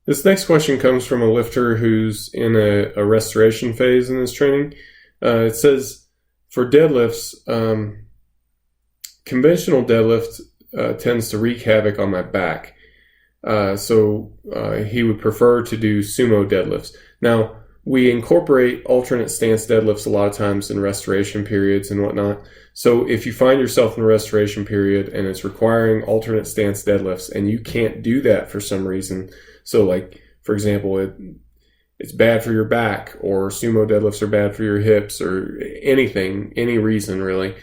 This next question comes from a lifter who's in a restoration phase in his training. It says, for deadlifts, conventional deadlift tends to wreak havoc on my back. So he would prefer to do sumo deadlifts. Now, we incorporate alternate stance deadlifts a lot of times in restoration periods and whatnot. So if you find yourself in a restoration period and it's requiring alternate stance deadlifts and you can't do that for some reason, so like, for example, it's bad for your back, or sumo deadlifts are bad for your hips, or anything, any reason really,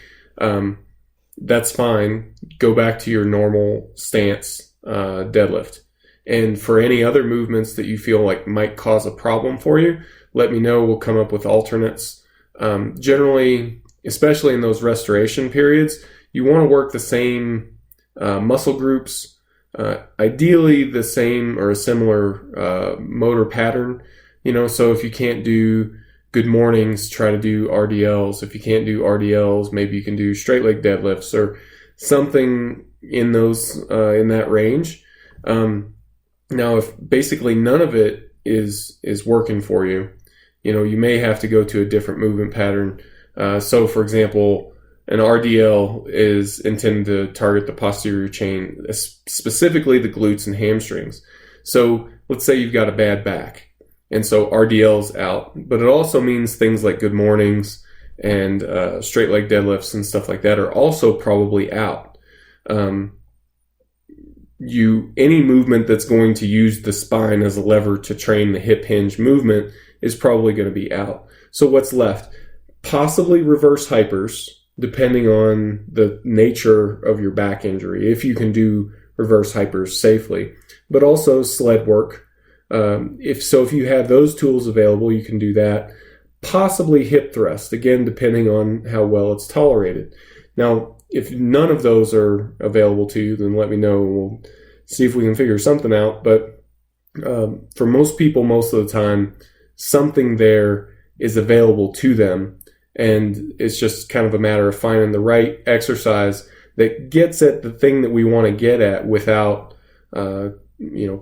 that's fine. Go back to your normal stance deadlift. And for any other movements that you feel like might cause a problem for you, let me know. We'll come up with alternates. Generally, especially in those restoration periods, you want to work the same muscle groups, ideally the same or a similar motor pattern. So if you can't do good mornings, try to do RDLs. If you can't do RDLs, maybe you can do straight leg deadlifts or something in those in that range. Now, if basically none of it is working for you, you may have to go to a different movement pattern. So, for example, an RDL is intended to target the posterior chain, specifically the glutes and hamstrings. So let's say you've got a bad back, and so RDL's out. But it also means things like good mornings and straight leg deadlifts and stuff like that are also probably out. Any movement that's going to use the spine as a lever to train the hip hinge movement is probably going to be out. So what's left? Possibly reverse hypers, depending on the nature of your back injury, if you can do reverse hypers safely, but also sled work. If you have those tools available, you can do that. Possibly hip thrust, again, depending on how well it's tolerated. Now, if none of those are available to you, then let me know and we'll see if we can figure something out. But for most people, most of the time, something there is available to them. And it's just kind of a matter of finding the right exercise that gets at the thing that we want to get at without,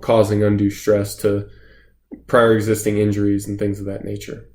causing undue stress to prior existing injuries and things of that nature.